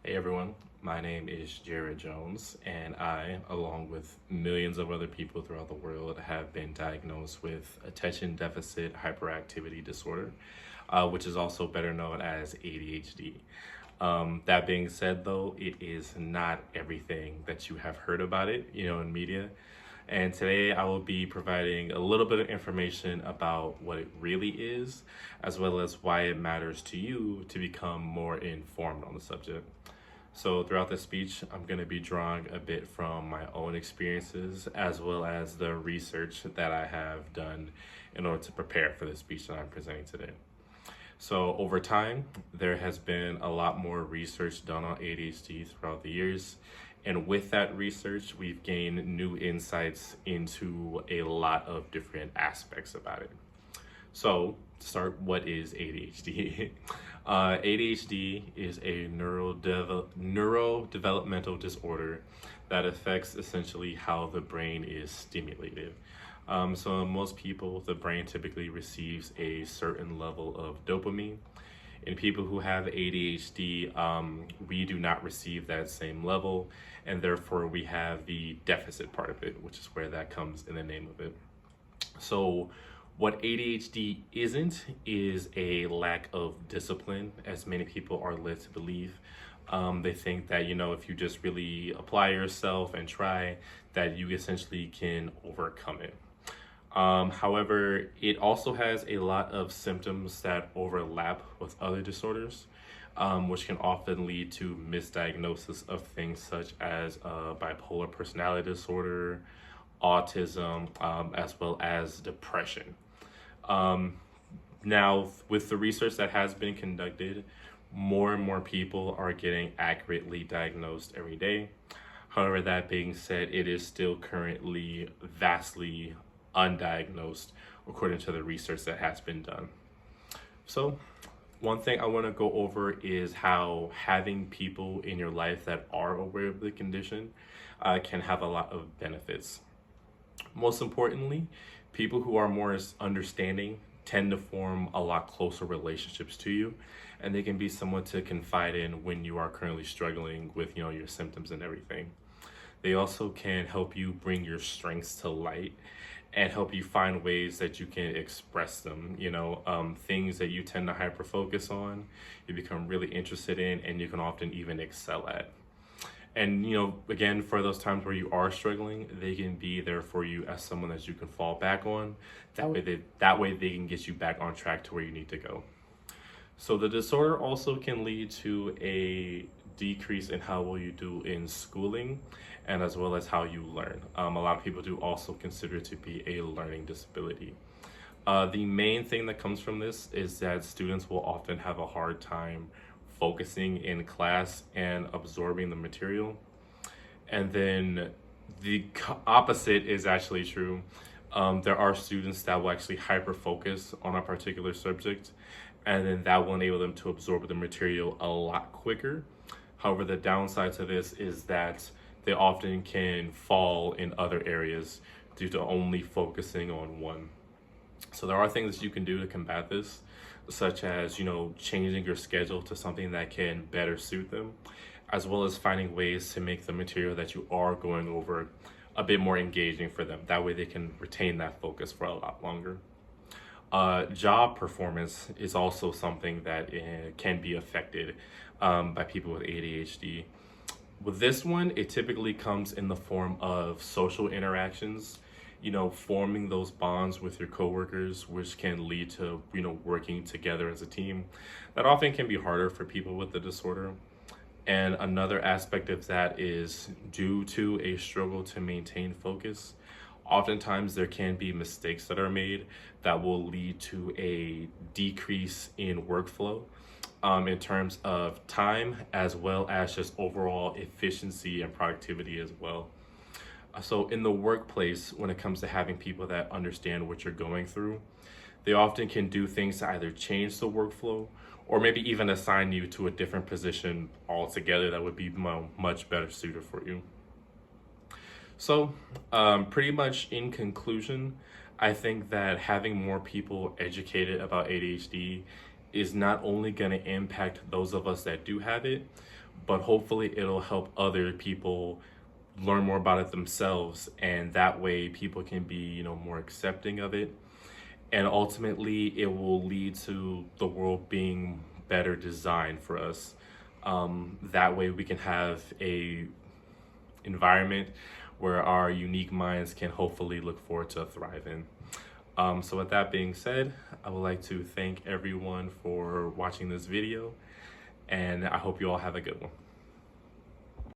Hey everyone, my name is Jared Jones, and I, along with millions of other people throughout the world, have been diagnosed with attention deficit hyperactivity disorder, which is also better known as ADHD. That being said, though, it is not everything that you have heard about it, in media. And today I will be providing a little bit of information about what it really is, as well as why it matters to you to become more informed on the subject. So throughout this speech, I'm going to be drawing a bit from my own experiences as well as the research that I have done in order to prepare for the speech that I'm presenting today. So over time, there has been a lot more research done on ADHD throughout the years. And with that research, we've gained new insights into a lot of different aspects about it. So, to start, what is ADHD? ADHD is a neurodevelopmental disorder that affects essentially how the brain is stimulated. So, in most people, the brain typically receives a certain level of dopamine. In people who have ADHD, we do not receive that same level, and therefore we have the deficit part of it, which is where that comes in the name of it. So, what ADHD isn't is a lack of discipline, as many people are led to believe. They think that, if you just really apply yourself and try, that you essentially can overcome it. However, it also has a lot of symptoms that overlap with other disorders, which can often lead to misdiagnosis of things such as bipolar personality disorder, autism, as well as depression. Now, with the research that has been conducted, more and more people are getting accurately diagnosed every day. However, that being said, it is still currently vastly undiagnosed according to the research that has been done. So, one thing I want to go over is how having people in your life that are aware of the condition can have a lot of benefits. Most importantly, people who are more understanding tend to form a lot closer relationships to you, and they can be someone to confide in when you are currently struggling with your symptoms and everything. They also can help you bring your strengths to light and help you find ways that you can express them. Things that you tend to hyper focus on, you become really interested in, and you can often even excel at. And again, for those times where you are struggling, they can be there for you as someone that you can fall back on. That way they can get you back on track to where you need to go. So the disorder also can lead to a decrease in how well you do in schooling, and as well as how you learn. A lot of people do also consider it to be a learning disability. The main thing that comes from this is that students will often have a hard time focusing in class and absorbing the material. And then the opposite is actually true. There are students that will actually hyper focus on a particular subject, and then that will enable them to absorb the material a lot quicker. However, the downside to this is that they often can fall in other areas due to only focusing on one. So there are things that you can do to combat this, such as, changing your schedule to something that can better suit them, as well as finding ways to make the material that you are going over a bit more engaging for them. That way they can retain that focus for a lot longer. Job performance is also something that can be affected by people with ADHD. With this one, it typically comes in the form of social interactions, forming those bonds with your coworkers, which can lead to, working together as a team. That often can be harder for people with the disorder. And another aspect of that is due to a struggle to maintain focus. Oftentimes there can be mistakes that are made that will lead to a decrease in workflow in terms of time, as well as just overall efficiency and productivity as well. So in the workplace, when it comes to having people that understand what you're going through, they often can do things to either change the workflow or maybe even assign you to a different position altogether that would be much better suited for you. So pretty much in conclusion, I think that having more people educated about ADHD is not only going to impact those of us that do have it, but hopefully it'll help other people learn more about it themselves, and that way people can be, more accepting of it, and ultimately it will lead to the world being better designed for us. That way we can have a environment where our unique minds can hopefully look forward to thriving. So with that being said, I would like to thank everyone for watching this video, and I hope you all have a good one.